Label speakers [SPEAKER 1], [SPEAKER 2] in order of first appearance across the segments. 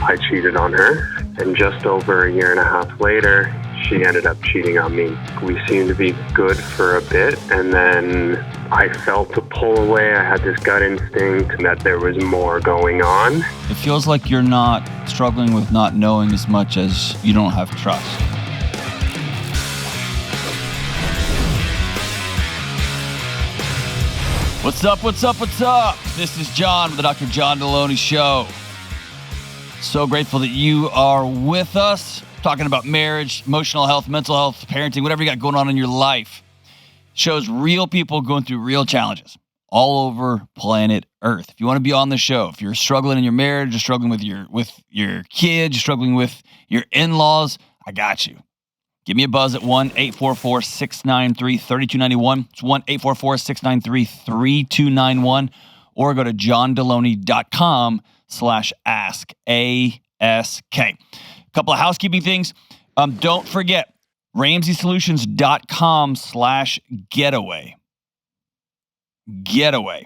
[SPEAKER 1] I cheated on her, and just over a year and a half later, she ended up cheating on me. We seemed to be good for a bit, and then I felt a pull away. I had this gut instinct that there was more going on.
[SPEAKER 2] It feels like you're not struggling with not knowing as much as you don't have trust. What's up, what's up, what's up? This is John with the Dr. John Delony Show. So grateful that you are with us, talking about marriage, emotional health, mental health, parenting, whatever you got going on in your life. Shows real people going through real challenges all over planet Earth. If you want to be on the show, if you're struggling in your marriage, you're struggling with your kids, you're struggling with your in-laws, I got you. Give me a buzz at 1-844-693-3291. It's 1-844-693-3291. Or go to johndelony.com/ask. A couple of housekeeping things. Don't forget, RamseySolutions.com/getaway. Getaway.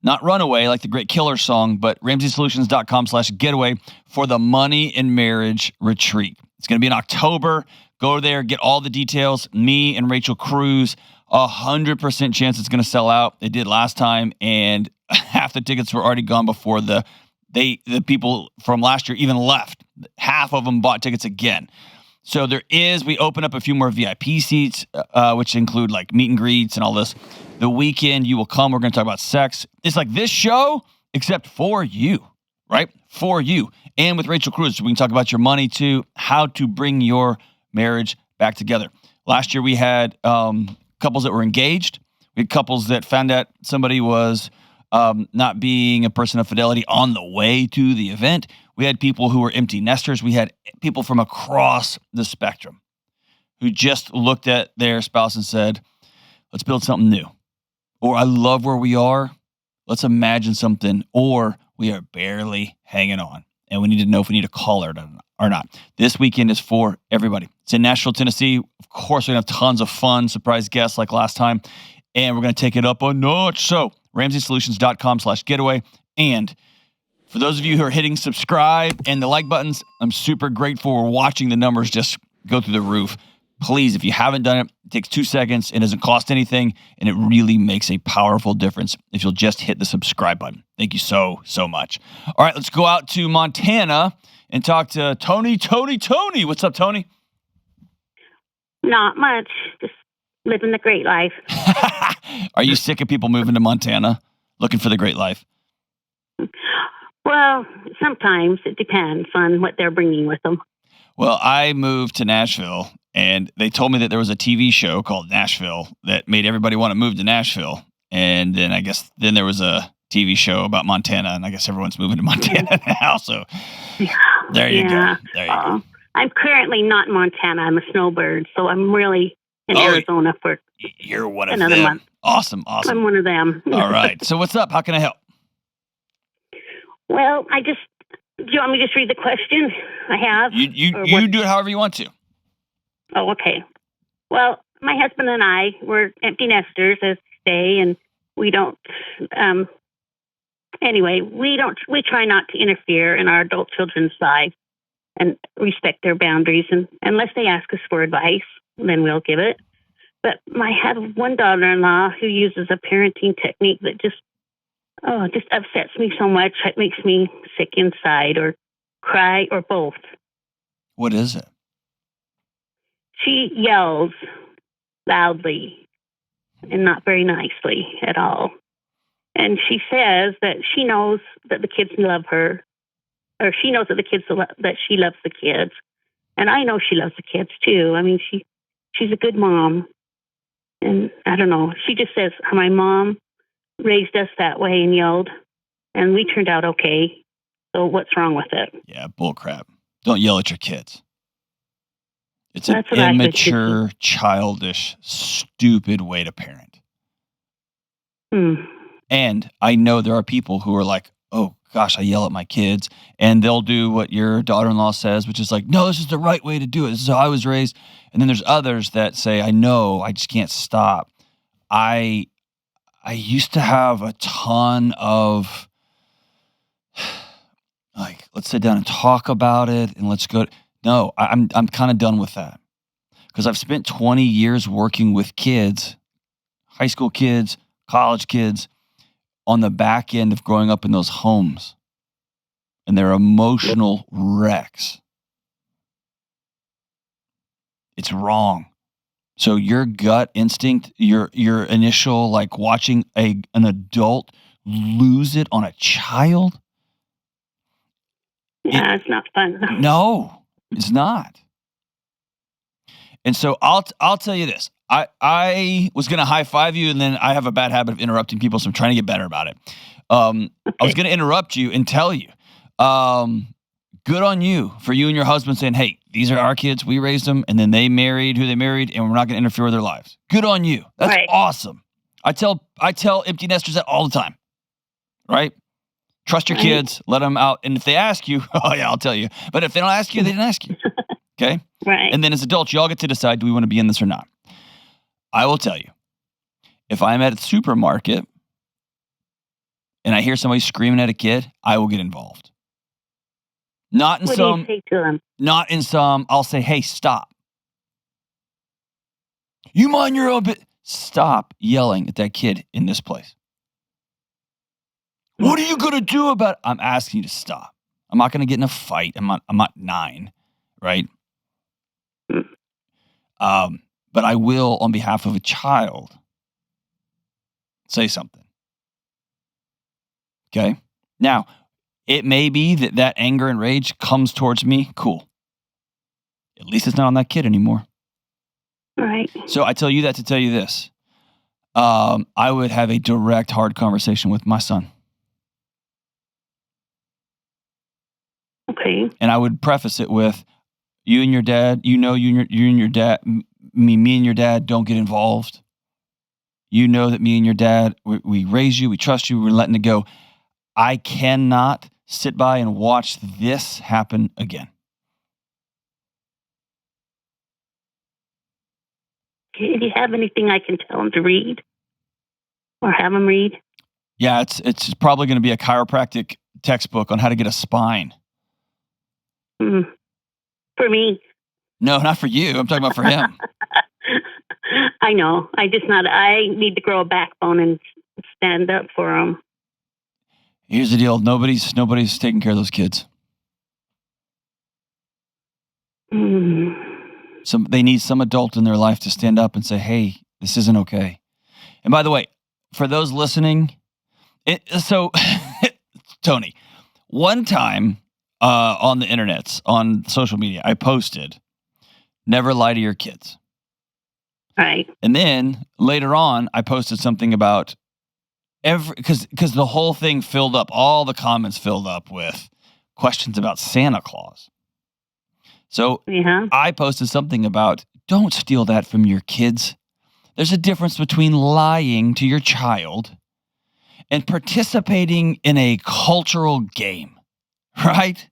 [SPEAKER 2] Not runaway like the Great Killer song, but RamseySolutions.com/getaway for the Money and Marriage Retreat. It's going to be in October. Go there, get all the details. Me and Rachel Cruz, 100% chance it's going to sell out. It did last time, and half the tickets were already gone before the people from last year even left. Half of them bought tickets again. So we open up a few more VIP seats, which include like meet and greets and all this. The weekend you will come. We're going to talk about sex. It's like this show, except for you, right? For you. And with Rachel Cruz, we can talk about your money too, how to bring your marriage back together. Last year we had couples that were engaged. We had couples that found out somebody was not being a person of fidelity on the way to the event. We had people who were empty nesters. We had people from across the spectrum who just looked at their spouse and said, let's build something new. Or I love where we are. Let's imagine something. Or we are barely hanging on. And we need to know if we need to call her or not. This weekend is for everybody. It's in Nashville, Tennessee. Of course, we're going to have tons of fun, surprise guests like last time. And we're going to take it up a notch. So, RamseySolutions.com/getaway. And for those of you who are hitting subscribe and the like buttons, I'm super grateful. We're watching the numbers just go through the roof. Please, if you haven't done it, it takes 2 seconds. It doesn't cost anything. And it really makes a powerful difference if you'll just hit the subscribe button. Thank you so, so much. All right, let's go out to Montana and talk to Tony. What's up, Tony?
[SPEAKER 3] Not much. Just living the great life.
[SPEAKER 2] Are you sick of people moving to Montana looking for the great life?
[SPEAKER 3] Well, sometimes it depends on what they're bringing with them.
[SPEAKER 2] Well, I moved to Nashville, and they told me that there was a TV show called Nashville that made everybody want to move to Nashville. And then I guess there was a TV show about Montana, and I guess everyone's moving to Montana now. So there you go. There you go.
[SPEAKER 3] I'm currently not in Montana. I'm a snowbird, so I'm really in Arizona for
[SPEAKER 2] you're one of
[SPEAKER 3] another
[SPEAKER 2] them.
[SPEAKER 3] month.
[SPEAKER 2] Awesome.
[SPEAKER 3] I'm one of them.
[SPEAKER 2] All right. So what's up? How can I help?
[SPEAKER 3] Well, do you want me to just read the question I have?
[SPEAKER 2] You do it however you want to.
[SPEAKER 3] Oh, okay. Well, my husband and I, we're empty nesters, as they say, and we don't, we try not to interfere in our adult children's lives and respect their boundaries. And unless they ask us for advice, then we'll give it. But I have one daughter-in-law who uses a parenting technique that just upsets me so much. It makes me sick inside or cry or both.
[SPEAKER 2] What is it?
[SPEAKER 3] She yells loudly and not very nicely at all. And she says that she knows that the kids love her, or she knows that that she loves the kids. And I know she loves the kids too. I mean, she's a good mom. And I don't know. She just says, my mom raised us that way and yelled, and we turned out okay. So what's wrong with it?
[SPEAKER 2] Yeah, bull crap. Don't yell at your kids. It's an immature, childish, stupid way to parent. And I know there are people who are like, oh, gosh, I yell at my kids. And they'll do what your daughter-in-law says, which is like, no, this is the right way to do it. This is how I was raised. And then there's others that say, I know, I just can't stop. I used to have a ton of let's sit down and talk about it and let's go. No, I'm kind of done with that because I've spent 20 years working with kids, high school kids, college kids, on the back end of growing up in those homes, and they're emotional wrecks. It's wrong. So your gut instinct, your initial like watching an adult lose it on a child.
[SPEAKER 3] Yeah, it's not fun.
[SPEAKER 2] No, it's not. And so I'll tell you this. I was going to high five you, and then I have a bad habit of interrupting people, so I'm trying to get better about it. I was going to interrupt you and tell you, good on you for you and your husband saying, hey, these are our kids. We raised them, and then they married who they married, and we're not going to interfere with their lives. Good on you. That's awesome. I tell empty nesters that all the time, right? Trust your kids, let them out. And if they ask you, oh, yeah, I'll tell you. But if they don't ask you, they didn't ask you. Okay?
[SPEAKER 3] Right.
[SPEAKER 2] And then as adults, you all get to decide, do we want to be in this or not? I will tell you, if I'm at a supermarket and I hear somebody screaming at a kid, I will get involved. Not in
[SPEAKER 3] what
[SPEAKER 2] some,
[SPEAKER 3] do you say to them?
[SPEAKER 2] Not in some, I'll say, hey, stop. You mind your own bit. Stop yelling at that kid in this place. What are you going to do about it? I'm asking you to stop. I'm not going to get in a fight. I'm not 9, right? But I will, on behalf of a child, say something. Okay? Now, it may be that anger and rage comes towards me. Cool. At least it's not on that kid anymore.
[SPEAKER 3] Right.
[SPEAKER 2] So I tell you that to tell you this. I would have a direct, hard conversation with my son.
[SPEAKER 3] Okay.
[SPEAKER 2] And I would preface it with, you and your dad, you and your dad, me and your dad don't get involved. You know that me and your dad, we raise you, we trust you, we're letting it go. I cannot sit by and watch this happen again.
[SPEAKER 3] Okay. Do you have anything I can tell them to read or have them read?
[SPEAKER 2] Yeah, it's probably going to be a chiropractic textbook on how to get a spine.
[SPEAKER 3] For me.
[SPEAKER 2] No, not for you. I'm talking about for him.
[SPEAKER 3] I know. I need to grow a backbone and stand up for them.
[SPEAKER 2] Here's the deal. Nobody's taking care of those kids. They need some adult in their life to stand up and say, hey, this isn't okay. And by the way, for those listening, Tony, one time on the internets, on social media, I posted, never lie to your kids.
[SPEAKER 3] Right.
[SPEAKER 2] And then later on, I posted something about because the whole thing filled up, all the comments filled up with questions about Santa Claus. So I posted something about, don't steal that from your kids. There's a difference between lying to your child and participating in a cultural game, right?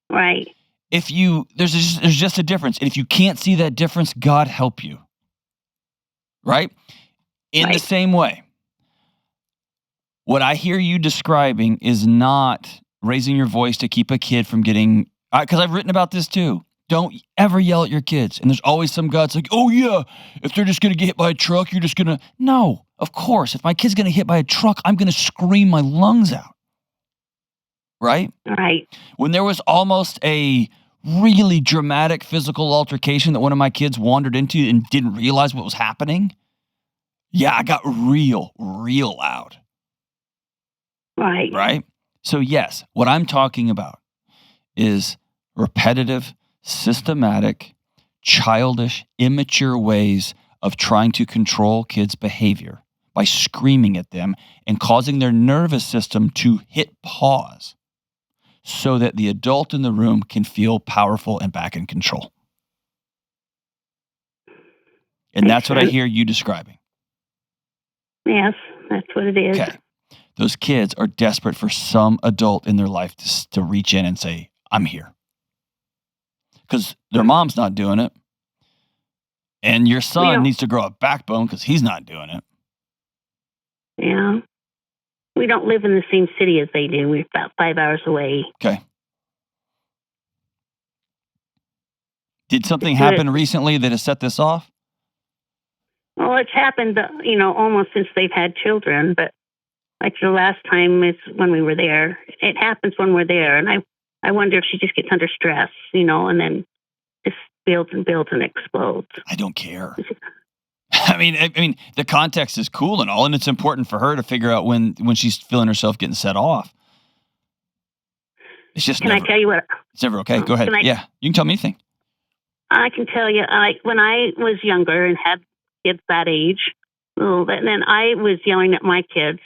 [SPEAKER 3] Right.
[SPEAKER 2] There's just a difference. And if you can't see that difference, God help you. Right? In the same way, what I hear you describing is not raising your voice to keep a kid from getting, because I've written about this too. Don't ever yell at your kids. And there's always some guy that's like, oh yeah, if they're just going to get hit by a truck, you're just going to, no, of course. If my kid's going to get hit by a truck, I'm going to scream my lungs out. Right?
[SPEAKER 3] Right.
[SPEAKER 2] When there was almost a really dramatic physical altercation that one of my kids wandered into and didn't realize what was happening, yeah, I got real loud.
[SPEAKER 3] Right.
[SPEAKER 2] Right? So yes, what I'm talking about is repetitive, systematic, childish, immature ways of trying to control kids' behavior by screaming at them and causing their nervous system to hit pause so that the adult in the room can feel powerful and back in control. And that's what I hear you describing.
[SPEAKER 3] Yes, that's what it is.
[SPEAKER 2] Okay. Those kids are desperate for some adult in their life to reach in and say, I'm here. Because their mom's not doing it. And your son needs to grow a backbone because he's not doing it.
[SPEAKER 3] Yeah. We don't live in the same city as they do. We're about 5 hours away.
[SPEAKER 2] Okay. Did something happen recently that has set this off?
[SPEAKER 3] Well, it's happened, almost since they've had children, but like the last time is when we were there. It happens when we're there, and I wonder if she just gets under stress, and then just builds and explodes.
[SPEAKER 2] I don't care. I mean, the context is cool and all, and it's important for her to figure out when she's feeling herself getting set off. It's just
[SPEAKER 3] I tell you what?
[SPEAKER 2] It's never okay. Go ahead. Yeah, you can tell me anything.
[SPEAKER 3] I can tell you, when I was younger and had kids that age, and then I was yelling at my kids,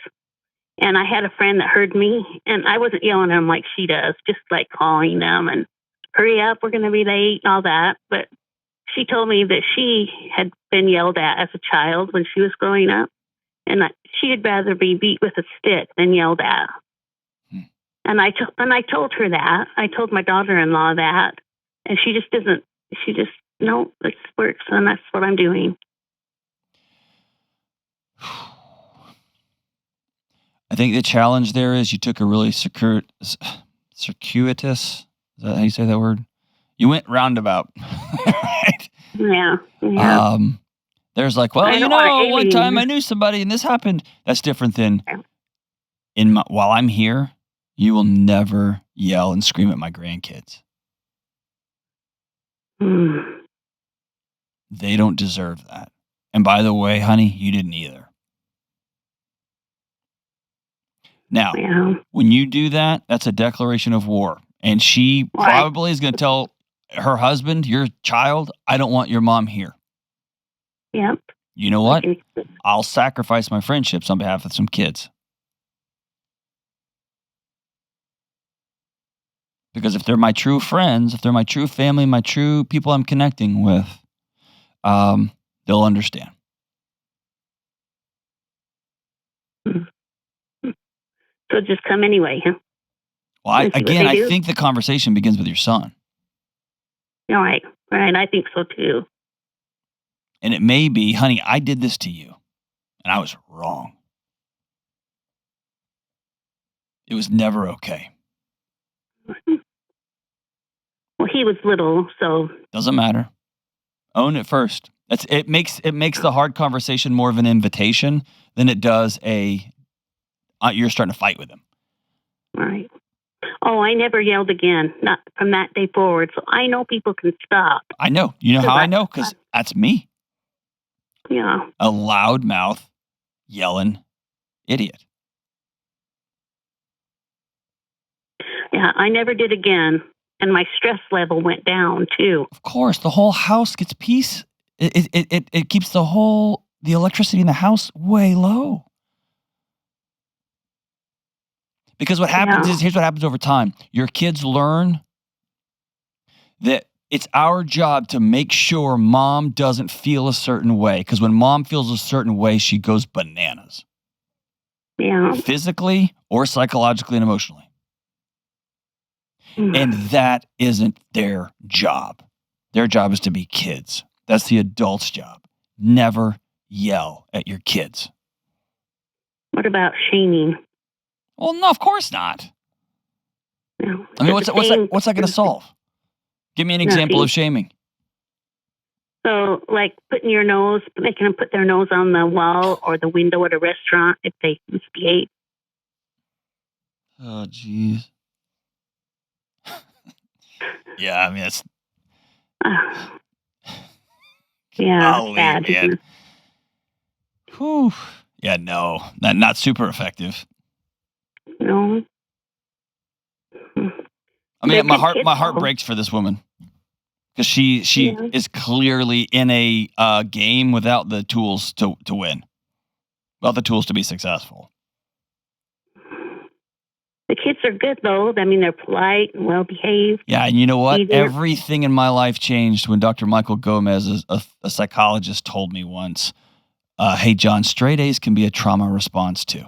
[SPEAKER 3] and I had a friend that heard me, and I wasn't yelling at them like she does, just like calling them and hurry up, we're going to be late, all that. But she told me that she had been yelled at as a child when she was growing up, and that she'd rather be beat with a stick than yelled at. And I told her that. I told my daughter-in-law that, and she just doesn't. She just, no, this works, and that's what I'm doing.
[SPEAKER 2] I think the challenge there is you took a really circuitous, is that how you say that word? You went roundabout, right?
[SPEAKER 3] Yeah.
[SPEAKER 2] There's like, well, one time I knew somebody and this happened. That's different than while I'm here, you will never yell and scream at my grandkids. They don't deserve that. And by the way, honey, you didn't either. Now, when you do that, that's a declaration of war. And she probably is going to tell her husband, your child, I don't want your mom here.
[SPEAKER 3] Yep.
[SPEAKER 2] You know what? I'll sacrifice my friendships on behalf of some kids. Because if they're my true friends, if they're my true family, my true people I'm connecting with, they'll understand.
[SPEAKER 3] So just come anyway, huh?
[SPEAKER 2] Well, I think the conversation begins with your son.
[SPEAKER 3] All right. Right. I think so too.
[SPEAKER 2] And it may be, honey, I did this to you, and I was wrong. It was never okay.
[SPEAKER 3] Well, he was little, so
[SPEAKER 2] doesn't matter. Own it first. It makes the hard conversation more of an invitation than it does you're starting to fight with him.
[SPEAKER 3] Right. Oh, I never yelled again, not from that day forward. So I know people can stop.
[SPEAKER 2] I know. You know how I know? Because that's me.
[SPEAKER 3] Yeah.
[SPEAKER 2] A loudmouth, yelling idiot.
[SPEAKER 3] Yeah, I never did again. And my stress level went down, too.
[SPEAKER 2] Of course, the whole house gets peace. It keeps the electricity in the house way low. Because what happens is, here's what happens over time. Your kids learn that it's our job to make sure mom doesn't feel a certain way. Because when mom feels a certain way, she goes bananas.
[SPEAKER 3] Yeah.
[SPEAKER 2] Physically or psychologically and emotionally. And that isn't their job. Their job is to be kids. That's the adult's job. Never yell at your kids.
[SPEAKER 3] What about shaming?
[SPEAKER 2] Well, no, of course not.
[SPEAKER 3] No.
[SPEAKER 2] I mean, what's that going to solve? Give me an example of shaming.
[SPEAKER 3] So, like making them put their nose on the wall or the window at a restaurant if they misbehave.
[SPEAKER 2] Oh, jeez. Yeah, I mean, it's...
[SPEAKER 3] yeah, bad.
[SPEAKER 2] Man. Whew. Yeah, no, not super effective.
[SPEAKER 3] No.
[SPEAKER 2] I mean, my heart breaks for this woman because she is clearly in a game without the tools to win, without the tools to be successful.
[SPEAKER 3] The kids are good, though. I mean, they're polite and well-behaved.
[SPEAKER 2] Yeah, and you know what? Everything in my life changed when Dr. Michael Gomez, a psychologist, told me once, hey, John, straight A's can be a trauma response, too.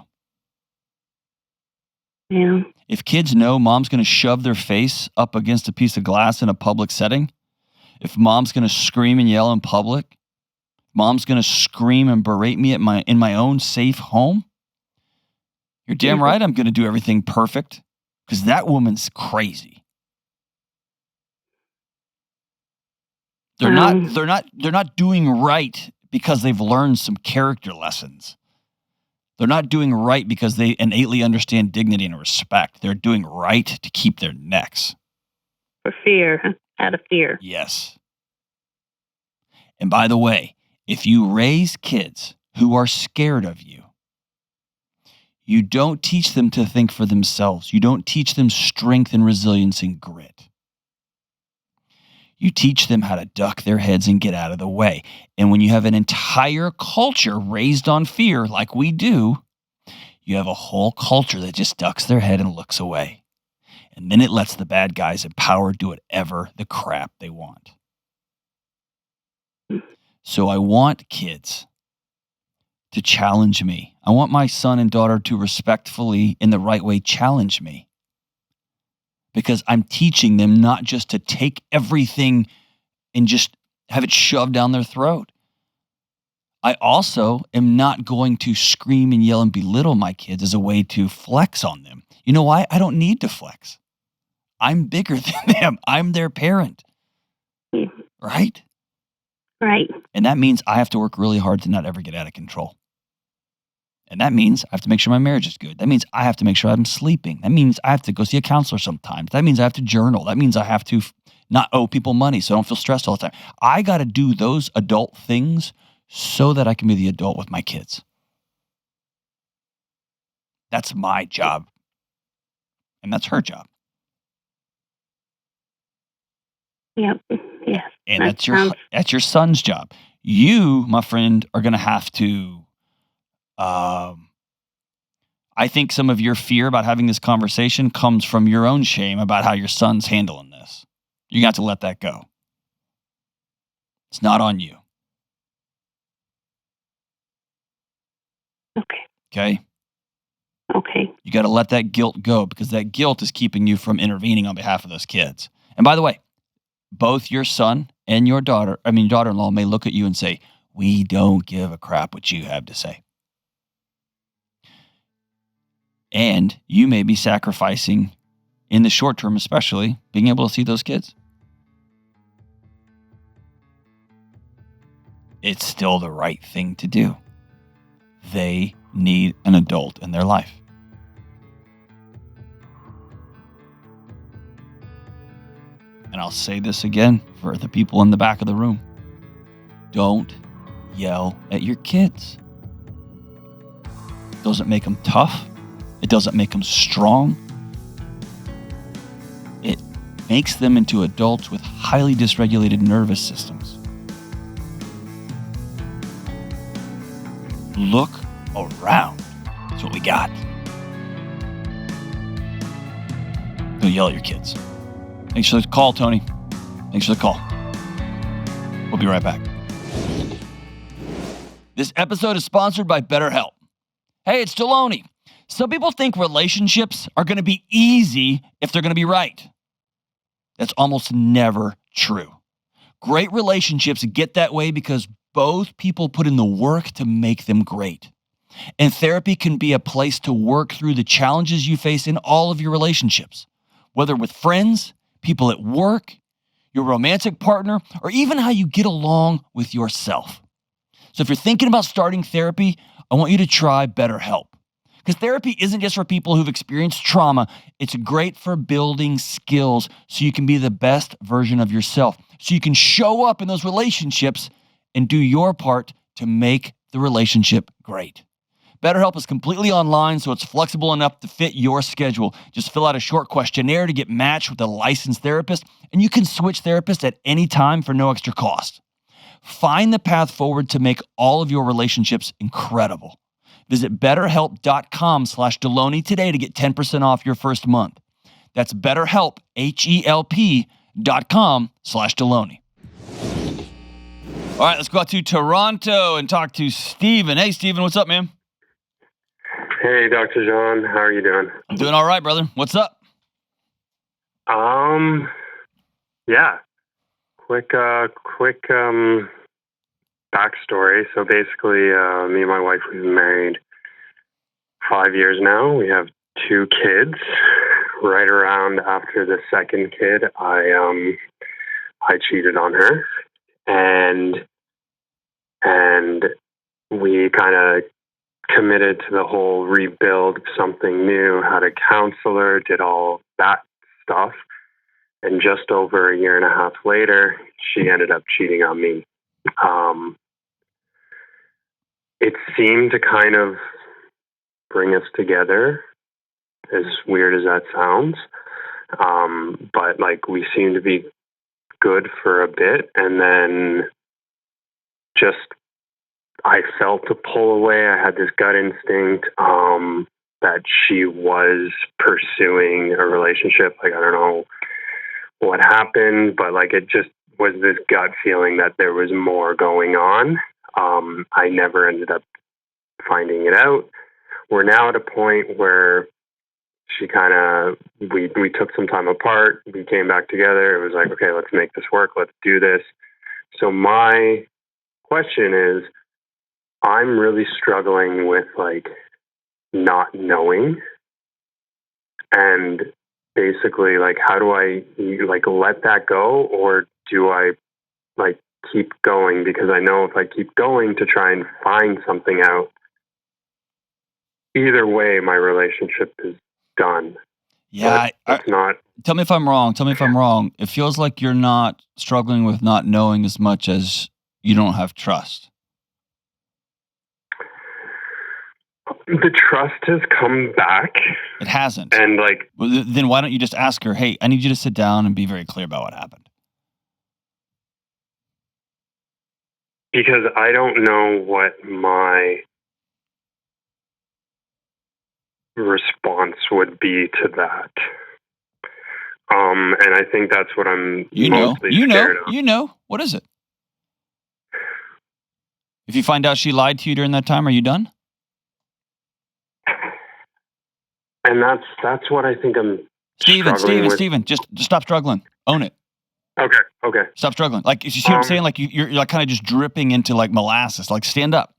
[SPEAKER 3] Yeah.
[SPEAKER 2] If kids know mom's going to shove their face up against a piece of glass in a public setting, if mom's going to scream and yell in public, mom's going to scream and berate me in my own safe home, you're damn right I'm going to do everything perfect because that woman's crazy. They're not doing right because they've learned some character lessons. They're not doing right because they innately understand dignity and respect. They're doing right to keep their necks.
[SPEAKER 3] For fear, out of fear.
[SPEAKER 2] Yes. And by the way, if you raise kids who are scared of you, you don't teach them to think for themselves. You don't teach them strength and resilience and grit. You teach them how to duck their heads and get out of the way. And when you have an entire culture raised on fear like we do, you have a whole culture that just ducks their head and looks away. And then it lets the bad guys in power do whatever the crap they want. So I want kids to challenge me. I want my son and daughter to respectfully, in the right way, challenge me. Because I'm teaching them not just to take everything and just have it shoved down their throat. I also am not going to scream and yell and belittle my kids as a way to flex on them. You know why? I don't need to flex. I'm bigger than them. I'm their parent. Right?
[SPEAKER 3] Right.
[SPEAKER 2] And that means I have to work really hard to not ever get out of control. And that means I have to make sure my marriage is good. That means I have to make sure I'm sleeping. That means I have to go see a counselor sometimes. That means I have to journal. That means I have to not owe people money so I don't feel stressed all the time. I got to do those adult things so that I can be the adult with my kids. That's my job. And that's her job.
[SPEAKER 3] Yep. Yes.
[SPEAKER 2] And that's your son's job. You, my friend, are going to have to, I think some of your fear about having this conversation comes from your own shame about how your son's handling this. You got to let that go. It's not on you.
[SPEAKER 3] Okay.
[SPEAKER 2] Okay?
[SPEAKER 3] Okay.
[SPEAKER 2] You got to let that guilt go because that guilt is keeping you from intervening on behalf of those kids. And by the way, both your son and your daughter-in-law may look at you and say, we don't give a crap what you have to say. And you may be sacrificing, in the short term especially, being able to see those kids. It's still the right thing to do. They need an adult in their life. And I'll say this again for the people in the back of the room. Don't yell at your kids. It doesn't make them tough. It doesn't make them strong. It makes them into adults with highly dysregulated nervous systems. Look around. That's what we got. Don't yell at your kids. Thanks for the call, Tony. Thanks for the call. We'll be right back. This episode is sponsored by BetterHelp. Hey, it's Delony. Some people think relationships are going to be easy if they're going to be right. That's almost never true. Great relationships get that way because both people put in the work to make them great. And therapy can be a place to work through the challenges you face in all of your relationships, whether with friends, people at work, your romantic partner, or even how you get along with yourself. So if you're thinking about starting therapy, I want you to try BetterHelp. Because therapy isn't just for people who've experienced trauma. It's great for building skills so you can be the best version of yourself. So you can show up in those relationships and do your part to make the relationship great. BetterHelp is completely online, so it's flexible enough to fit your schedule. Just fill out a short questionnaire to get matched with a licensed therapist, and you can switch therapists at any time for no extra cost. Find the path forward to make all of your relationships incredible. Visit BetterHelp.com/Delony today to get 10% off your first month. That's BetterHelp, HELP.com/Delony. All right, let's go out to Toronto and talk to Steven. Hey, Steven, what's up, man?
[SPEAKER 1] Hey, Dr. John. How are you doing?
[SPEAKER 2] I'm doing all right, brother. What's up?
[SPEAKER 1] Yeah. Quick backstory. So basically, me and my wife, we've been married 5 years now. We have 2 kids. Right around after the second kid, I cheated on her, and we kind of committed to the whole rebuild something new, had a counselor, did all that stuff. And just over a year and a half later, she ended up cheating on me. It seemed to kind of bring us together, as weird as that sounds. But like, we seemed to be good for a bit, and then just I felt to pull away. I had this gut instinct that she was pursuing a relationship. Like, I don't know what happened, but like, it just was this gut feeling that there was more going on. I never ended up finding it out. We're now at a point where she kind of, we took some time apart. We came back together. It was like, okay, let's make this work. Let's do this. So my question is, I'm really struggling with like not knowing, and basically like, how do I like let that go, or do I like keep going? Because I know if I keep going to try and find something out, either way, my relationship is done.
[SPEAKER 2] Yeah,
[SPEAKER 1] it's not.
[SPEAKER 2] Tell me if I'm wrong. It feels like you're not struggling with not knowing as much as you don't have trust.
[SPEAKER 1] The trust has come back.
[SPEAKER 2] It hasn't.
[SPEAKER 1] And like,
[SPEAKER 2] well, then why don't you just ask her, hey, I need you to sit down and be very clear about what happened?
[SPEAKER 1] Because I don't know what my response would be to that. And I think that's what I'm mostly scared of.
[SPEAKER 2] You know. What is it? If you find out she lied to you during that time, are you done?
[SPEAKER 1] And that's what I think I'm
[SPEAKER 2] Steven, just stop struggling. Own it.
[SPEAKER 1] Okay.
[SPEAKER 2] Stop struggling. Like, you see what I'm saying? Like, you're like kind of just dripping into like molasses. Like, stand up.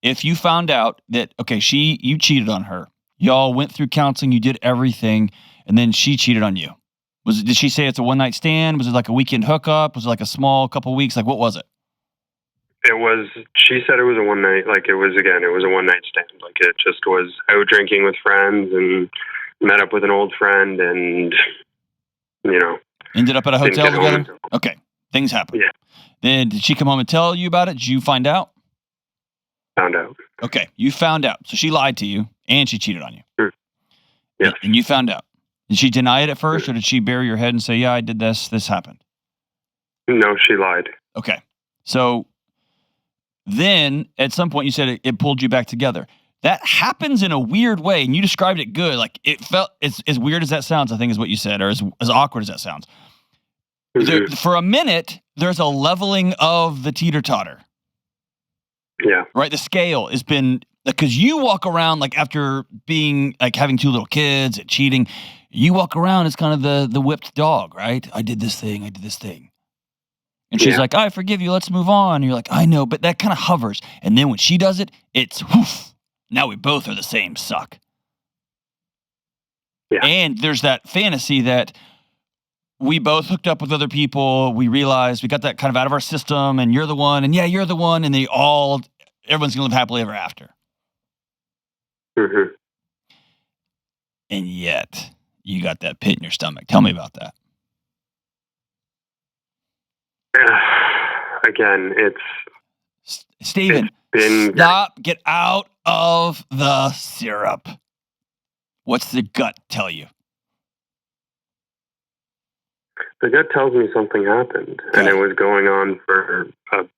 [SPEAKER 2] If you found out that, okay, you cheated on her, y'all went through counseling, you did everything, and then she cheated on you. Did she say it's a one-night stand? Was it like a weekend hookup? Was it like a small couple weeks? Like, what was it?
[SPEAKER 1] She said it was a one night, like it was a one night stand. Like, it just was out drinking with friends and met up with an old friend and,
[SPEAKER 2] ended up at a hotel together? Okay. Things happen.
[SPEAKER 1] Yeah.
[SPEAKER 2] Then did she come home and tell you about it? Did you find out?
[SPEAKER 1] Found out.
[SPEAKER 2] Okay. You found out. So she lied to you and she cheated on you.
[SPEAKER 1] Yes.
[SPEAKER 2] And you found out. Did she deny it at first, or did she bury her head and say, yeah, I did this happened?
[SPEAKER 1] No, she lied.
[SPEAKER 2] Okay. So then at some point you said it pulled you back together. That happens in a weird way, and you described it good. Like, it felt, as weird as that sounds, I think is what you said, or as awkward as that sounds.
[SPEAKER 1] Mm-hmm.
[SPEAKER 2] For a minute, there's a leveling of the teeter-totter.
[SPEAKER 1] Yeah.
[SPEAKER 2] Right? The scale has been, because you walk around, like, after being, like, having two little kids and cheating, you walk around as kind of the whipped dog, right? I did this thing. And she's like, I forgive you, let's move on. And you're like, I know, but that kind of hovers. And then when she does it, it's, whoof, now we both are the same suck.
[SPEAKER 1] Yeah.
[SPEAKER 2] And there's that fantasy that we both hooked up with other people. We realized we got that kind of out of our system, and you're the one, and yeah, you're the one, and everyone's going to live happily ever after.
[SPEAKER 1] Mm-hmm.
[SPEAKER 2] And yet, you got that pit in your stomach. Tell me about that.
[SPEAKER 1] Again, it's
[SPEAKER 2] Steven, stop. Get out of the syrup. What's the gut tell you?
[SPEAKER 1] The gut tells me something happened, and it was going on for an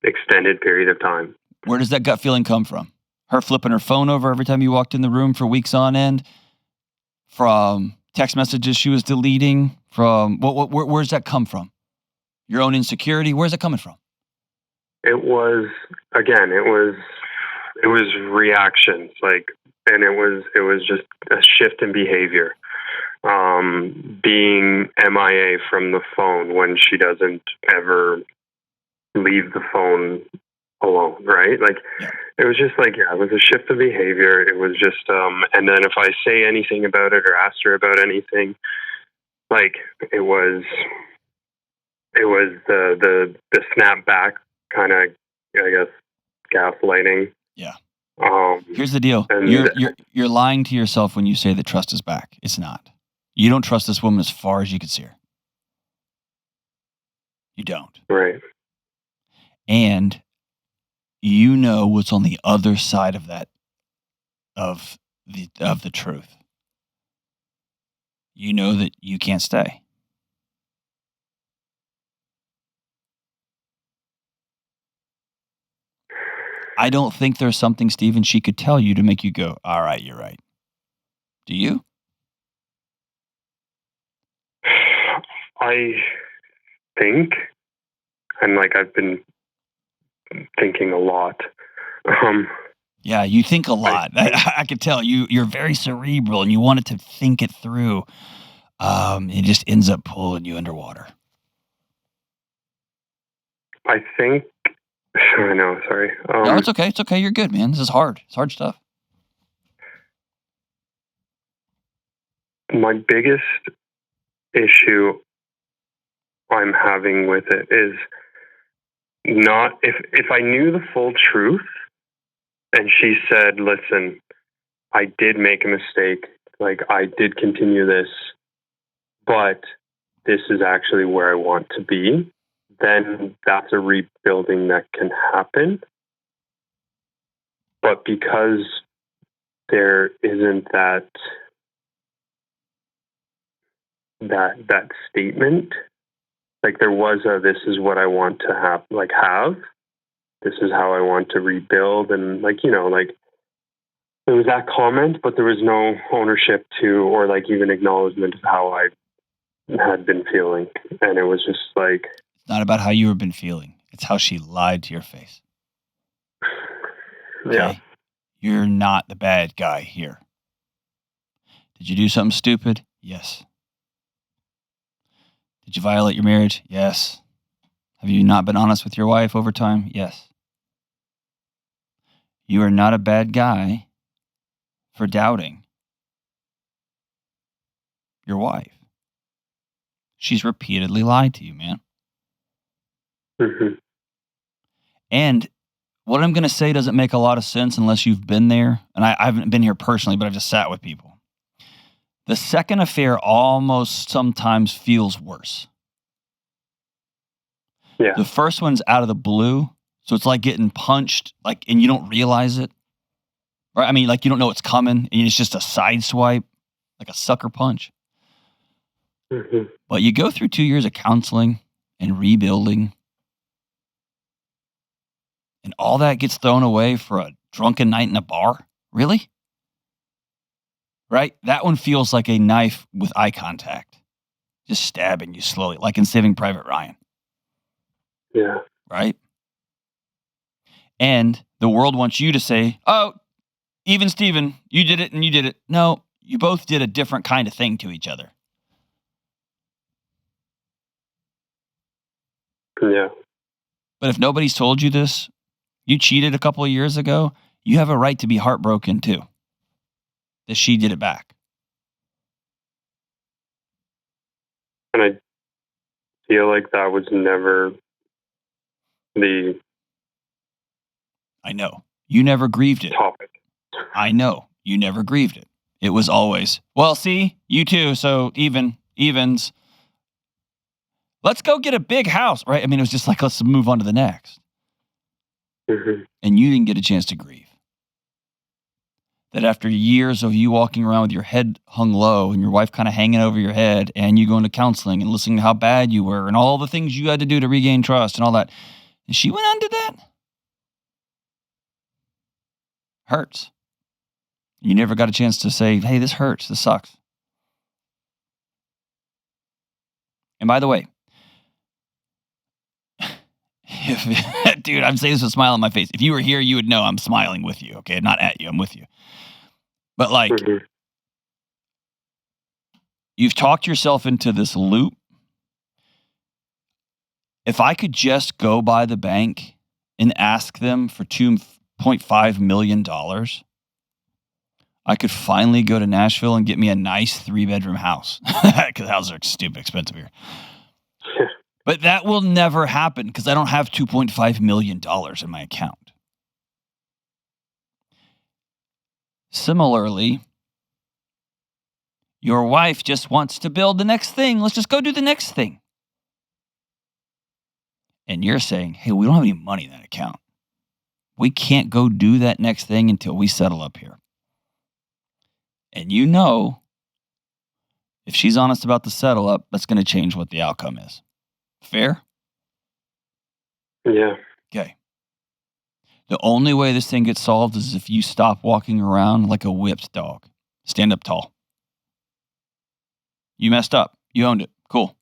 [SPEAKER 1] extended period of time.
[SPEAKER 2] Where does that gut feeling come from? Her flipping her phone over every time you walked in the room for weeks on end? From text messages she was deleting? From where's that come from? Your own insecurity? Where's it coming from?
[SPEAKER 1] It was reactions, and it was just a shift in behavior. Being MIA from the phone when she doesn't ever leave the phone alone, right? It was just it was a shift of behavior. It was just, and then if I say anything about it or asked her about anything, it was it was the snap back kind of, I guess, gaslighting.
[SPEAKER 2] Yeah.
[SPEAKER 1] Here's
[SPEAKER 2] the deal. You're lying to yourself when you say that trust is back. It's not. You don't trust this woman as far as you can see her. You don't.
[SPEAKER 1] Right.
[SPEAKER 2] And you know what's on the other side of that, of the truth. You know that you can't stay. I don't think there's something, Stephen, she could tell you to make you go, all right, you're right. Do you?
[SPEAKER 1] I think, and like I've been thinking a lot.
[SPEAKER 2] Yeah, you think a lot. I could tell you're very cerebral and you wanted to think it through. It just ends up pulling you underwater.
[SPEAKER 1] I think. I know. Sorry.
[SPEAKER 2] No, it's okay. It's okay. You're good, man. This is hard. It's hard stuff.
[SPEAKER 1] My biggest issue I'm having with it is not if I knew the full truth and she said, listen, I did make a mistake, like I did continue this, but this is actually where I want to be, then that's a rebuilding that can happen. But because there isn't that statement, like there was this is what I want to have, this is how I want to rebuild, and like there was that comment, but there was no ownership to, or like even acknowledgement of how I had been feeling. And it was just like,
[SPEAKER 2] it's not about how you have been feeling. It's how she lied to your face. Okay?
[SPEAKER 1] Yeah.
[SPEAKER 2] You're not the bad guy here. Did you do something stupid? Yes. Did you violate your marriage? Yes. Have you not been honest with your wife over time? Yes. You are not a bad guy for doubting your wife. She's repeatedly lied to you, man.
[SPEAKER 1] Mm-hmm.
[SPEAKER 2] And what I'm going to say doesn't make a lot of sense unless you've been there. And I haven't been here personally, but I've just sat with people. The second affair almost sometimes feels worse.
[SPEAKER 1] Yeah.
[SPEAKER 2] The first one's out of the blue. So it's like getting punched, and you don't realize it. Right? I mean, you don't know it's coming, and it's just a side swipe, like a sucker punch.
[SPEAKER 1] Mm-hmm.
[SPEAKER 2] But you go through 2 years of counseling and rebuilding, and all that gets thrown away for a drunken night in a bar? Really? Right? That one feels like a knife with eye contact, just stabbing you slowly, like in Saving Private Ryan.
[SPEAKER 1] Yeah.
[SPEAKER 2] Right? And the world wants you to say, oh, even Steven, you did it and you did it. No, you both did a different kind of thing to each other.
[SPEAKER 1] Yeah.
[SPEAKER 2] But if nobody's told you this, you cheated a couple of years ago, you have a right to be heartbroken too, that she did it back.
[SPEAKER 1] And I feel like that was never
[SPEAKER 2] I know. You never grieved it.
[SPEAKER 1] topic.
[SPEAKER 2] I know. You never grieved it. It was always, well, see, you too, so evens. Let's go get a big house, right? I mean, it was just like, let's move on to the next.
[SPEAKER 1] Mm-hmm.
[SPEAKER 2] And you didn't get a chance to grieve. That after years of you walking around with your head hung low and your wife kind of hanging over your head and you going to counseling and listening to how bad you were and all the things you had to do to regain trust and all that, and she went on and did that? Hurts. You never got a chance to say, hey, this hurts. This sucks. And by the way, dude, I'm saying this with a smile on my face. If you were here, you would know I'm smiling with you, okay? Not at you, I'm with you. But
[SPEAKER 1] Mm-hmm.
[SPEAKER 2] you've talked yourself into this loop. If I could just go by the bank and ask them for $2.5 million, I could finally go to Nashville and get me a nice 3-bedroom house. Because houses are stupid expensive here. But that will never happen because I don't have $2.5 million in my account. Similarly, your wife just wants to build the next thing. Let's just go do the next thing. And you're saying, hey, we don't have any money in that account. We can't go do that next thing until we settle up here. And you know, if she's honest about the settle up, that's going to change what the outcome is. Fair?
[SPEAKER 1] Yeah.
[SPEAKER 2] Okay. The only way this thing gets solved is if you stop walking around like a whipped dog. Stand up tall. You messed up. You owned it. Cool.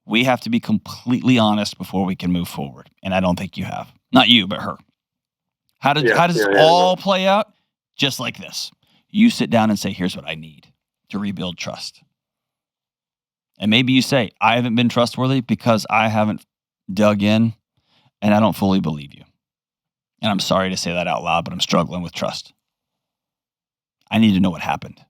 [SPEAKER 2] We have to be completely honest before we can move forward. And I don't think you have. Not you, but her. How does this all play out? Just like this. You sit down and say, here's what I need to rebuild trust. And maybe you say, I haven't been trustworthy because I haven't dug in and I don't fully believe you. And I'm sorry to say that out loud, but I'm struggling with trust. I need to know what happened.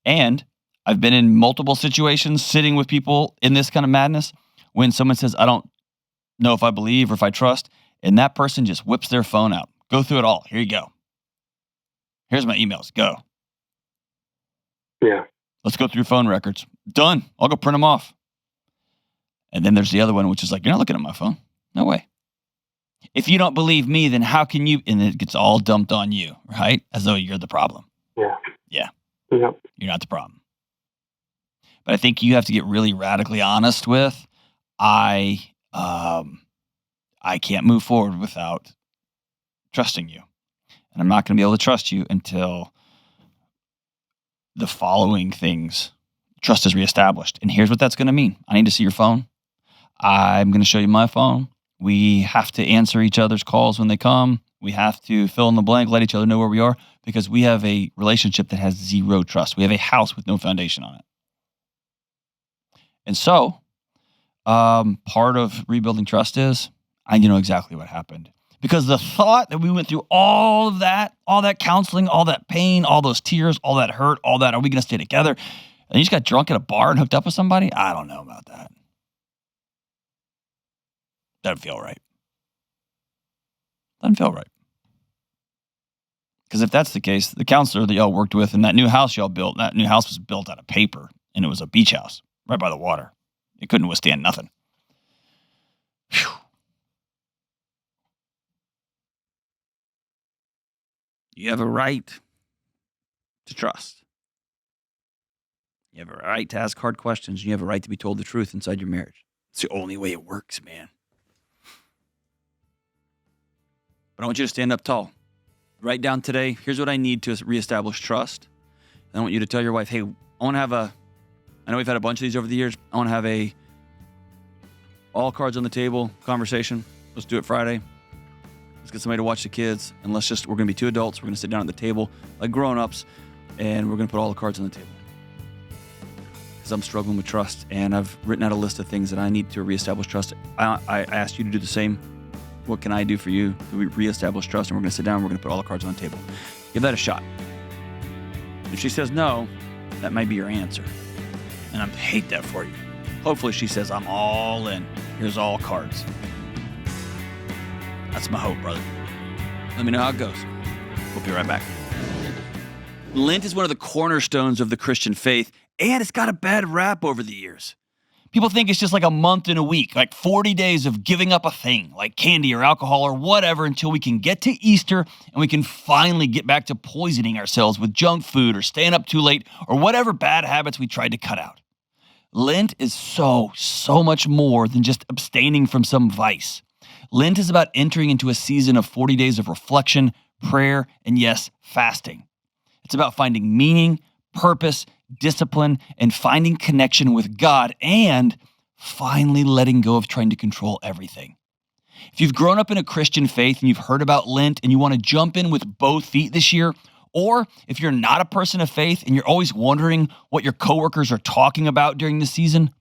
[SPEAKER 2] And I've been in multiple situations sitting with people in this kind of madness when someone says, I don't know if I believe or if I trust, and that person just whips their phone out. Go through it all. Here you go. Here's my emails. Go.
[SPEAKER 1] Yeah.
[SPEAKER 2] Let's go through phone records. Done. I'll go print them off. And then there's the other one, which is like, you're not looking at my phone. No way. If you don't believe me, then how can you? And it gets all dumped on you, right? As though you're the problem.
[SPEAKER 1] Yeah.
[SPEAKER 2] Yeah.
[SPEAKER 1] Yep.
[SPEAKER 2] You're not the problem. But I think you have to get really radically honest with, I can't move forward without trusting you. And I'm not going to be able to trust you until the following things, trust is reestablished. And here's what that's going to mean. I need to see your phone. I'm going to show you my phone. We have to answer each other's calls when they come. We have to fill in the blank, let each other know where we are, because we have a relationship that has zero trust. We have a house with no foundation on it. And so, part of rebuilding trust is I need to know exactly what happened. Because the thought that we went through all that counseling, all that pain, all those tears, all that hurt, all that, are we going to stay together? And you just got drunk at a bar and hooked up with somebody? I don't know about that. Doesn't feel right. Doesn't feel right. Because if that's the case, the counselor that y'all worked with and that new house y'all built, that new house was built out of paper, and it was a beach house right by the water. It couldn't withstand nothing. Whew. You have a right to trust. You have a right to ask hard questions. You have a right to be told the truth inside your marriage. It's the only way it works, man. But I want you to stand up tall. Write down today, here's what I need to reestablish trust. And I want you to tell your wife, hey, I know we've had a bunch of these over the years. I want to have a all cards on the table conversation. Let's do it Friday. Let's get somebody to watch the kids. And we're going to be two adults. We're going to sit down at the table like grown-ups. And we're going to put all the cards on the table. Because I'm struggling with trust. And I've written out a list of things that I need to reestablish trust. I asked you to do the same. What can I do for you to reestablish trust? And we're going to sit down and we're going to put all the cards on the table. Give that a shot. If she says no, that might be your answer. And I hate that for you. Hopefully she says, I'm all in. Here's all cards. That's my hope, brother. Let me know how it goes. We'll be right back. Lent is one of the cornerstones of the Christian faith, and it's got a bad rap over the years. People think it's just like a month and a week, like 40 days of giving up a thing, like candy or alcohol or whatever, until we can get to Easter and we can finally get back to poisoning ourselves with junk food or staying up too late or whatever bad habits we tried to cut out. Lent is so much more than just abstaining from some vice. Lent is about entering into a season of 40 days of reflection, prayer, and yes, fasting. It's about finding meaning, purpose, discipline, and finding connection with God, and finally letting go of trying to control everything. If you've grown up in a Christian faith and you've heard about Lent and you want to jump in with both feet this year, or if you're not a person of faith and you're always wondering what your coworkers are talking about during the season,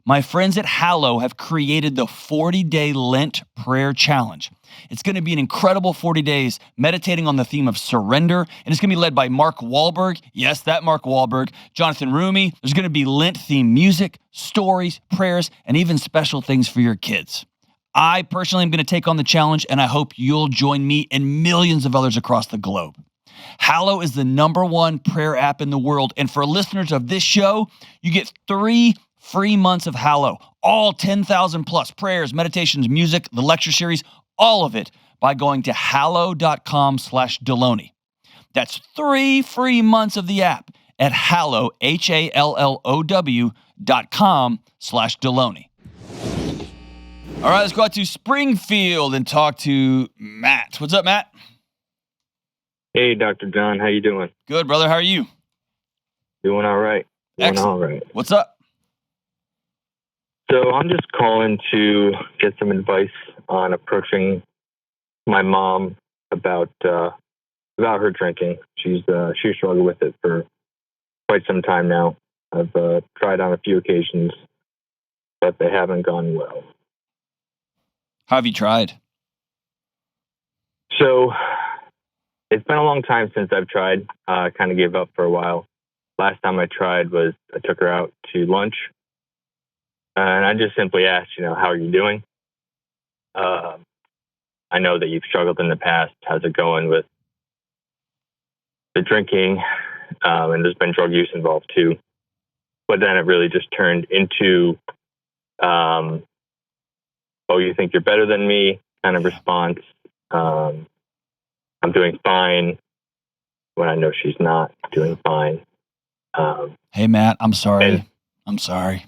[SPEAKER 2] My friends at Hallow have created the 40-day Lent prayer challenge. It's going to be an incredible 40 days meditating on the theme of surrender, and it's going to be led by Mark Wahlberg. Yes, that Mark Wahlberg. Jonathan Rumi. There's going to be Lent-themed music, stories, prayers, and even special things for your kids. I personally am going to take on the challenge, and I hope you'll join me and millions of others across the globe. Hallow is the #1 prayer app in the world, and for listeners of this show, you get 3 free months of Hallow, all 10,000 plus prayers, meditations, music, the lecture series, all of it by going to hallow.com/Delony. That's 3 free months of the app at Hallow, HALLOW.com/Delony. All right, let's go out to Springfield and talk to Matt. What's up, Matt?
[SPEAKER 4] Hey, Dr. John. How you doing?
[SPEAKER 2] Good, brother. How are you?
[SPEAKER 4] Doing all right.
[SPEAKER 2] Excellent.
[SPEAKER 4] All right.
[SPEAKER 2] What's up?
[SPEAKER 4] So I'm just calling to get some advice on approaching my mom about her drinking. She's struggled with it for quite some time now. I've tried on a few occasions, but they haven't gone well.
[SPEAKER 2] How have you tried?
[SPEAKER 4] So it's been a long time since I've tried. I kind of gave up for a while. Last time I tried was I took her out to lunch, and I just simply asked, how are you doing? I know that you've struggled in the past. How's it going with the drinking? And there's been drug use involved too. But then it really just turned into, oh, you think you're better than me kind of response. I'm doing fine when I know she's not doing fine.
[SPEAKER 2] Hey, Matt, I'm sorry. I'm sorry.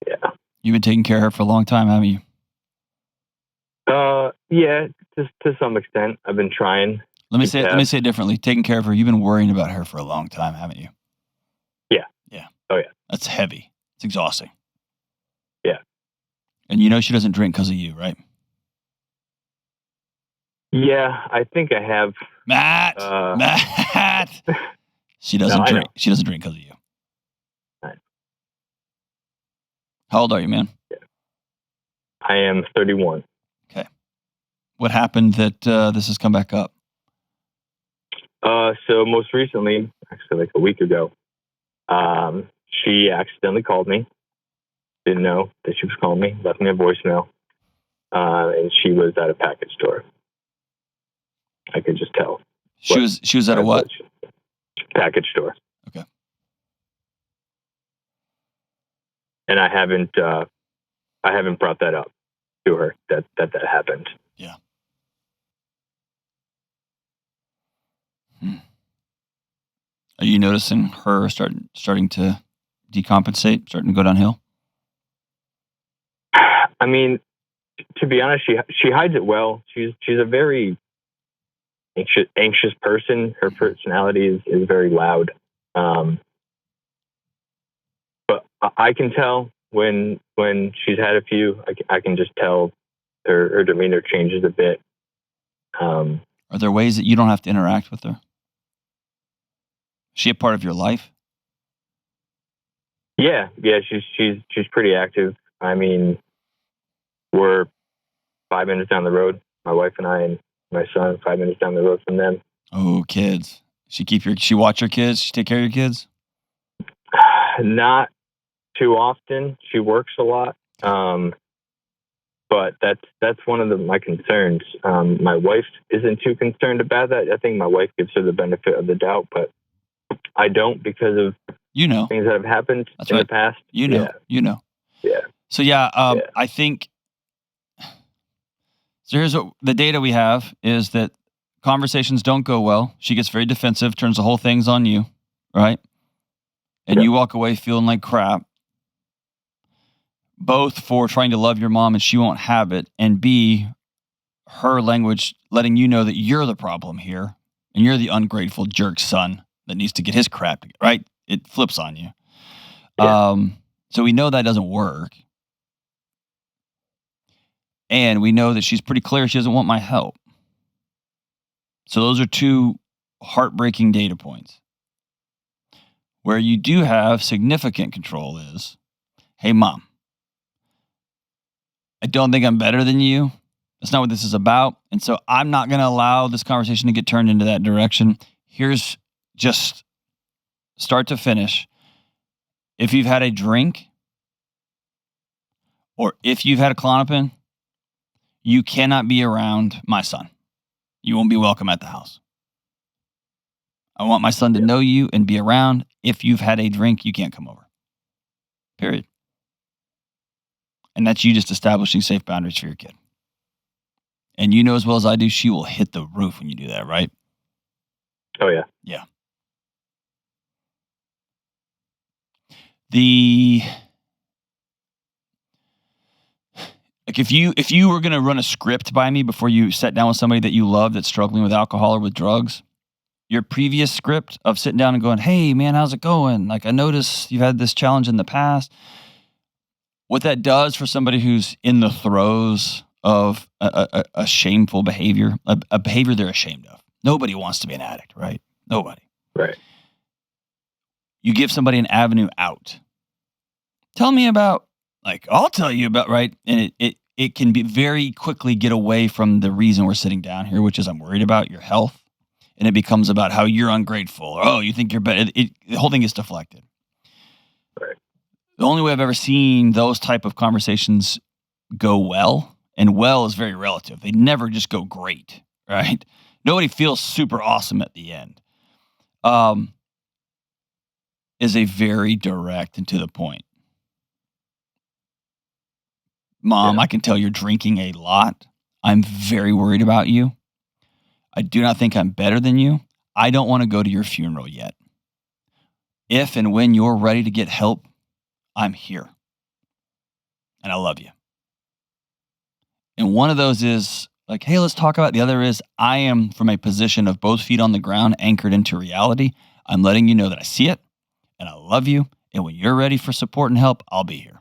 [SPEAKER 4] Yeah.
[SPEAKER 2] You've been taking care of her for a long time, haven't you?
[SPEAKER 4] Yeah, just to some extent. I've been trying.
[SPEAKER 2] Let me say it differently. Taking care of her, you've been worrying about her for a long time, haven't you?
[SPEAKER 4] Yeah.
[SPEAKER 2] Yeah.
[SPEAKER 4] Oh, yeah.
[SPEAKER 2] That's heavy. It's exhausting.
[SPEAKER 4] Yeah.
[SPEAKER 2] And she doesn't drink because of you, right?
[SPEAKER 4] Yeah, I think I have.
[SPEAKER 2] Matt! She doesn't drink. She doesn't drink because of you.
[SPEAKER 4] Right.
[SPEAKER 2] How old are you, man?
[SPEAKER 4] Yeah. I am 31.
[SPEAKER 2] Okay. What happened that this has come back up?
[SPEAKER 4] So most recently, actually like a week ago, she accidentally called me. Didn't know that she was calling me. Left me a voicemail. And she was at a package store. I could just tell.
[SPEAKER 2] She was at a what?
[SPEAKER 4] Package store.
[SPEAKER 2] Okay.
[SPEAKER 4] And I haven't brought that up to her that happened.
[SPEAKER 2] Yeah. Are you noticing her starting to decompensate, starting to go downhill?
[SPEAKER 4] I mean, to be honest, she hides it well. She's a very anxious person. Her personality is very loud. But I can tell when she's had a few. I can just tell her demeanor changes a bit.
[SPEAKER 2] Are there ways that you don't have to interact with her? Is she a part of your life?
[SPEAKER 4] Yeah. She's pretty active. I mean, we're 5 minutes down the road. My wife and I and my son 5 minutes down the road from them.
[SPEAKER 2] Oh, kids! She watch your kids. She take care of your kids.
[SPEAKER 4] Not too often. She works a lot. But that's one of my concerns. My wife isn't too concerned about that. I think my wife gives her the benefit of the doubt, but I don't because of things that have happened in the past.
[SPEAKER 2] Yeah. So I think. So here's what the data we have is that conversations don't go well. She gets very defensive, turns the whole thing's on you, right? And you walk away feeling like crap. Both for trying to love your mom and she won't have it, and B, her language letting you know that you're the problem here and you're the ungrateful jerk son that needs to get his crap together, right? It flips on you. Yeah. So we know that doesn't work. And we know that she's pretty clear she doesn't want my help. So those are two heartbreaking data points. Where you do have significant control is, hey, Mom, I don't think I'm better than you. That's not what this is about. And so I'm not going to allow this conversation to get turned into that direction. Here's just start to finish. If you've had a drink or if you've had a Klonopin, you cannot be around my son. You won't be welcome at the house. I want my son to know you and be around. If you've had a drink, you can't come over. Period. And that's you just establishing safe boundaries for your kid. And you know as well as I do, she will hit the roof when you do that, right?
[SPEAKER 4] Oh, yeah.
[SPEAKER 2] Yeah. Like if you were going to run a script by me before you sat down with somebody that you love that's struggling with alcohol or with drugs, your previous script of sitting down and going, hey, man, how's it going? Like, I noticed you've had this challenge in the past. What that does for somebody who's in the throes of a shameful behavior, a behavior they're ashamed of. Nobody wants to be an addict, right? Nobody.
[SPEAKER 4] Right.
[SPEAKER 2] You give somebody an avenue out. Tell me about, I'll tell you about, right? And it can be very quickly get away from the reason we're sitting down here, which is I'm worried about your health. And it becomes about how you're ungrateful or, oh, you think you're better. The whole thing is deflected.
[SPEAKER 4] Right.
[SPEAKER 2] The only way I've ever seen those type of conversations go well, and well is very relative. They never just go great, right? Nobody feels super awesome at the end. Is a very direct and to the point. Mom, I can tell you're drinking a lot. I'm very worried about you. I do not think I'm better than you. I don't want to go to your funeral yet. If and when you're ready to get help, I'm here. And I love you. And one of those is like, hey, let's talk about it. The other is I am from a position of both feet on the ground, anchored into reality. I'm letting you know that I see it and I love you. And when you're ready for support and help, I'll be here.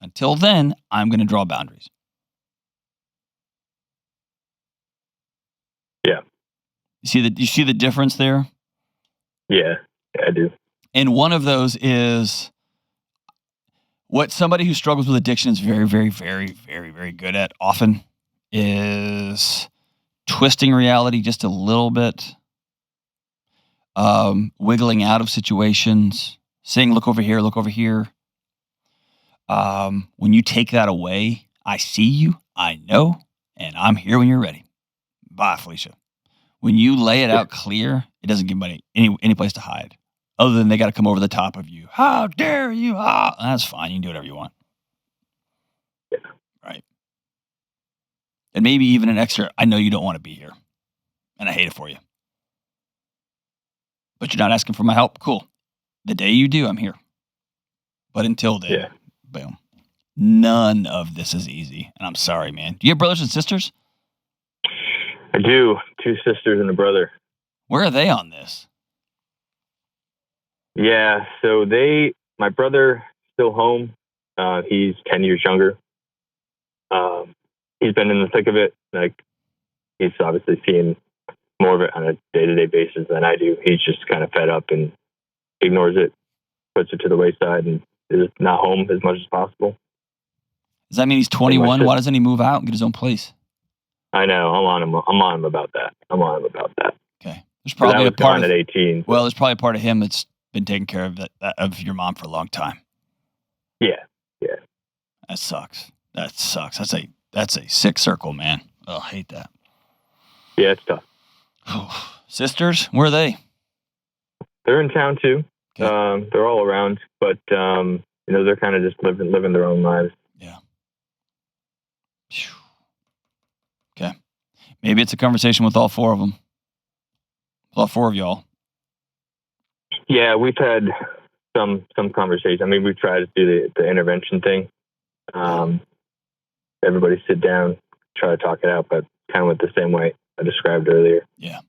[SPEAKER 2] Until then, I'm going to draw boundaries.
[SPEAKER 4] Yeah.
[SPEAKER 2] You see the difference there?
[SPEAKER 4] Yeah, I do.
[SPEAKER 2] And one of those is what somebody who struggles with addiction is very, very, very, very, very good at often is twisting reality just a little bit, wiggling out of situations, saying, look over here, look over here. When you take that away, I see you, I know, and I'm here when you're ready. Bye, Felicia. When you lay it out clear, it doesn't give anybody any place to hide. Other than they got to come over the top of you. How dare you? That's fine. You can do whatever you want.
[SPEAKER 4] Yeah.
[SPEAKER 2] Right. And maybe even an extra, I know you don't want to be here. And I hate it for you. But you're not asking for my help. Cool. The day you do, I'm here. But until then, boom. None of this is easy. And I'm sorry, man. Do you have brothers and sisters?
[SPEAKER 4] I do. 2 sisters and a brother.
[SPEAKER 2] Where are they on this?
[SPEAKER 4] Yeah, so my brother still home. He's 10 years younger. He's been in the thick of it. Like, he's obviously seeing more of it on a day-to-day basis than I do. He's just kind of fed up and ignores it, puts it to the wayside, and is not home as much as possible.
[SPEAKER 2] Does that mean he's 21? Why doesn't he move out and get his own place?
[SPEAKER 4] I know. I'm on him about that.
[SPEAKER 2] Okay. There's probably a part
[SPEAKER 4] at 18.
[SPEAKER 2] Well, there's probably a part of him that's been taking care of your mom for a long time.
[SPEAKER 4] Yeah.
[SPEAKER 2] That sucks. That's a sick circle, man. Oh, I hate that.
[SPEAKER 4] Yeah, it's tough.
[SPEAKER 2] Sisters, where are they?
[SPEAKER 4] They're in town too.
[SPEAKER 2] Okay.
[SPEAKER 4] They're all around, but they're kind of just living their own lives.
[SPEAKER 2] Yeah. Okay. Maybe it's a conversation with all 4 of them. All 4 of y'all.
[SPEAKER 4] Yeah, we've had some conversation. I mean, we've tried to do the intervention thing. Everybody sit down, try to talk it out, but kind of went the same way I described earlier.
[SPEAKER 2] Yeah.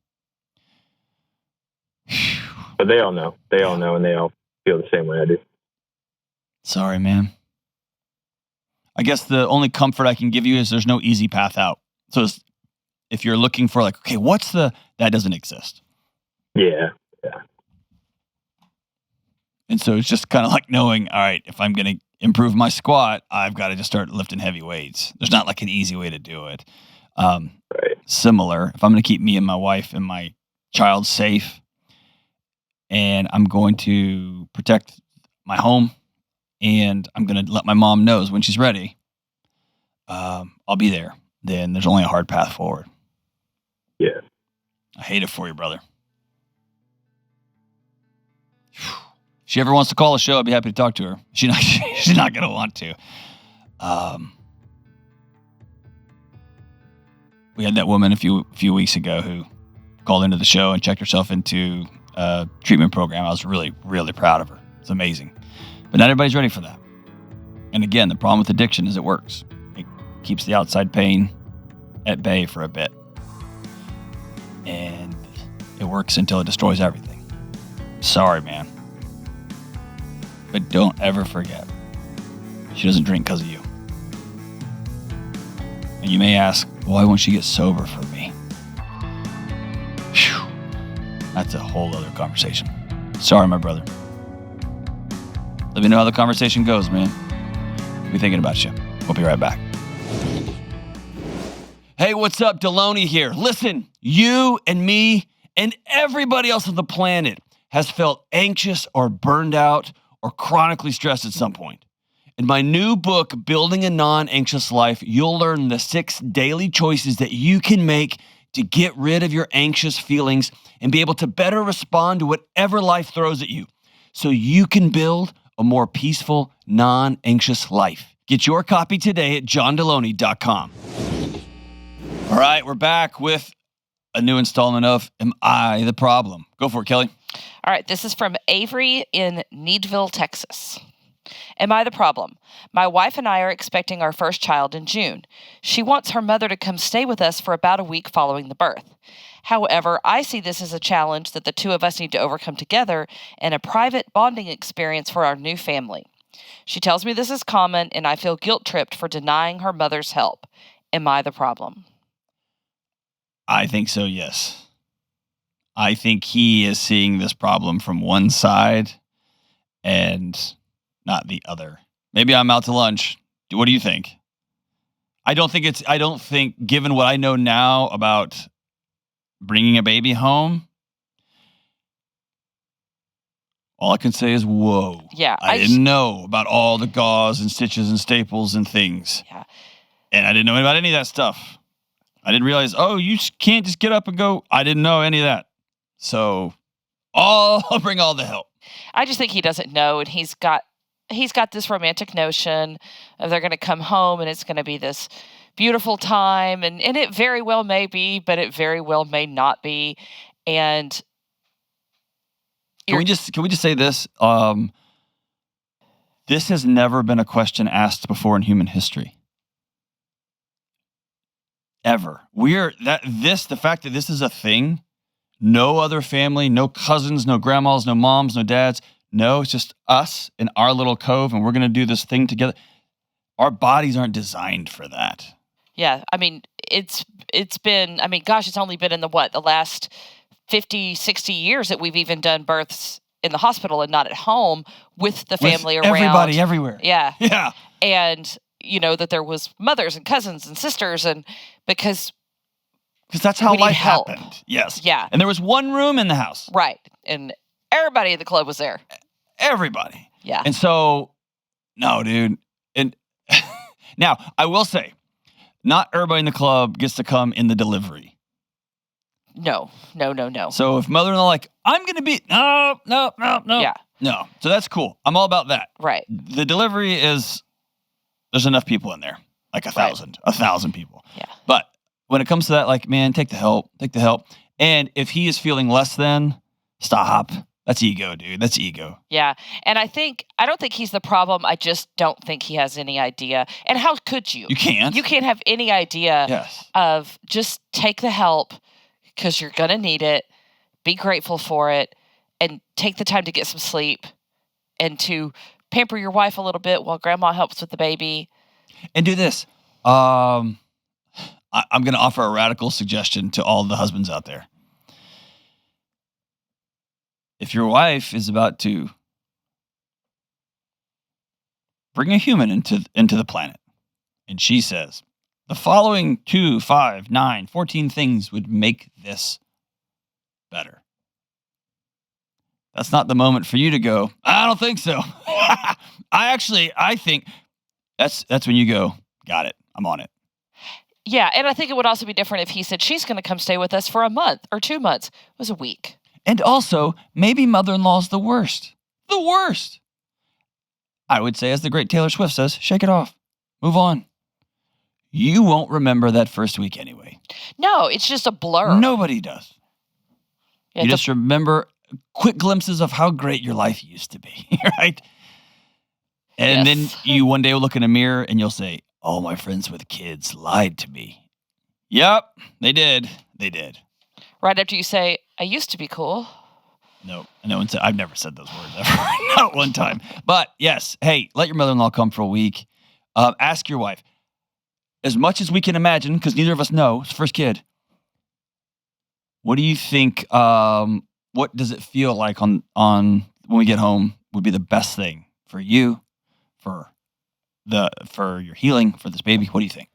[SPEAKER 4] But they all know. They all know, and they all feel the same way I do. Sorry,
[SPEAKER 2] man. I guess the only comfort I can give you is there's no easy path out. So if you're looking for that doesn't exist.
[SPEAKER 4] Yeah.
[SPEAKER 2] And so it's just kind of like knowing, all right, if I'm going to improve my squat, I've got to just start lifting heavy weights. There's not like an easy way to do it.
[SPEAKER 4] Right.
[SPEAKER 2] Similar, if I'm going to keep me and my wife and my child safe, and I'm going to protect my home, and I'm going to let my mom know when she's ready, I'll be there. Then there's only a hard path forward.
[SPEAKER 4] Yeah.
[SPEAKER 2] I hate it for you, brother. If she ever wants to call the show, I'd be happy to talk to her. She's not going to want to. We had that woman a few weeks ago who called into the show and checked herself into a treatment program. I was really, really proud of her. It's amazing. But not everybody's ready for that. And again, the problem with addiction is it works. It keeps the outside pain at bay for a bit. And it works until it destroys everything. Sorry, man. But don't ever forget, she doesn't drink because of you. And you may ask, why won't she get sober for me? Whew. That's a whole other conversation. Sorry, my brother. Let me know how the conversation goes, man. I'll be thinking about you. We'll be right back. Hey, what's up? Delony here. Listen, you and me and everybody else on the planet has felt anxious or burned out or chronically stressed at some point. In my new book, Building a Non-Anxious Life, you'll learn the 6 daily choices that you can make to get rid of your anxious feelings and be able to better respond to whatever life throws at you so you can build a more peaceful, non-anxious life. Get your copy today at johndelony.com. All right, we're back with a new installment of Am I the Problem? Go for it, Kelly.
[SPEAKER 5] All right, this is from Avery in Needville, Texas. Am I the problem? My wife and I are expecting our first child in June. She wants her mother to come stay with us for about a week following the birth. However, I see this as a challenge that the two of us need to overcome together and a private bonding experience for our new family. She tells me this is common, and I feel guilt-tripped for denying her mother's help. Am I the problem?
[SPEAKER 2] I think so, yes. I think he is seeing this problem from one side and not the other. Maybe I'm out to lunch. What do you think? I don't think, given what I know now about bringing a baby home, all I can say is, whoa.
[SPEAKER 5] Yeah.
[SPEAKER 2] I didn't know about all the gauze and stitches and staples and things.
[SPEAKER 5] Yeah.
[SPEAKER 2] And I didn't know about any of that stuff. I didn't realize, you can't just get up and go. I didn't know any of that. So I'll bring all the help.
[SPEAKER 5] I just think he doesn't know, and he's got this romantic notion of they're going to come home and it's going to be this beautiful time, and it very well may be, but it very well may not be. And
[SPEAKER 2] can we just say this? This has never been a question asked before in human history. Ever. The fact that this is a thing, no other family, no cousins, no grandmas, no moms, no dads. No, it's just us in our little cove, and we're going to do this thing together. Our bodies aren't designed for that.
[SPEAKER 5] Yeah, I mean, it's been, it's only been in the last 50, 60 years that we've even done births in the hospital and not at home with the family around.
[SPEAKER 2] Everybody, everywhere.
[SPEAKER 5] Yeah.
[SPEAKER 2] Yeah.
[SPEAKER 5] And, that there was mothers and cousins and sisters, and because
[SPEAKER 2] that's how life happened. Yes.
[SPEAKER 5] Yeah.
[SPEAKER 2] And there was one room in the house.
[SPEAKER 5] Right. And everybody in the club was there.
[SPEAKER 2] Everybody.
[SPEAKER 5] Yeah.
[SPEAKER 2] And so, no, dude. And now, I will say, not everybody in the club gets to come in the delivery.
[SPEAKER 5] No.
[SPEAKER 2] So if mother-in-law I'm going to be, no.
[SPEAKER 5] Yeah.
[SPEAKER 2] No. So that's cool. I'm all about that.
[SPEAKER 5] Right.
[SPEAKER 2] The delivery is, there's enough people in there. Like 1,000. 1,000 people.
[SPEAKER 5] Yeah.
[SPEAKER 2] But when it comes to that, man, take the help. And if he is feeling less than, stop. That's ego, dude. That's ego.
[SPEAKER 5] Yeah. And I don't think he's the problem. I just don't think he has any idea. And how could you?
[SPEAKER 2] You can't.
[SPEAKER 5] You can't have any idea
[SPEAKER 2] Yes.
[SPEAKER 5] of just take the help because you're going to need it. Be grateful for it and take the time to get some sleep and to pamper your wife a little bit while grandma helps with the baby.
[SPEAKER 2] And do this. I'm going to offer a radical suggestion to all the husbands out there. If your wife is about to bring a human into the planet. And she says, the following 2, 5, 9, 14 things would make this better. That's not the moment for you to go, I don't think so. I think that's when you go, got it, I'm on it.
[SPEAKER 5] Yeah, and I think it would also be different if he said she's going to come stay with us for a month or 2 months. It was a week.
[SPEAKER 2] And also, maybe mother-in-law's the worst. The worst. I would say, as the great Taylor Swift says, shake it off. Move on. You won't remember that first week anyway.
[SPEAKER 5] No, it's just a blur.
[SPEAKER 2] Nobody does.
[SPEAKER 5] Yeah,
[SPEAKER 2] You just remember quick glimpses of how great your life used to be, right? And
[SPEAKER 5] Yes.
[SPEAKER 2] then you one day will look in a mirror and you'll say, all my friends with kids lied to me. Yep, they did. They did.
[SPEAKER 5] Right after you say, I used to be cool.
[SPEAKER 2] No one said, I've never said those words ever. Not one time. But yes, hey, let your mother-in-law come for a week. Ask your wife. As much as we can imagine, because neither of us know, it's the first kid. What do you think, what does it feel like on when we get home would be the best thing for you, for your healing, for this baby? What do you think?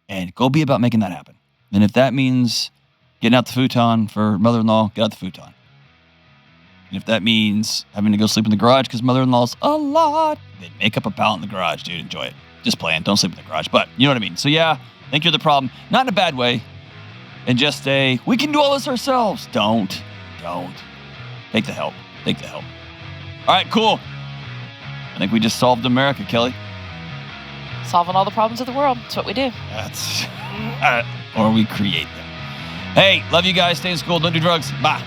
[SPEAKER 2] And go be about making that happen. And if that means getting out the futon for mother-in-law, get out the futon. And if that means having to go sleep in the garage because mother-in-law's a lot, then make up a pallet in the garage, dude. Enjoy it. Just playing. Don't sleep in the garage. But you know what I mean. So yeah, I think you're the problem. Not in a bad way. And just say, we can do all this ourselves. Don't. Take the help. All right, cool. I think we just solved America, Kelly.
[SPEAKER 5] Solving all the problems of the world. That's what we do.
[SPEAKER 2] Or we create them. Hey, love you guys. Stay in school. Don't do drugs. Bye.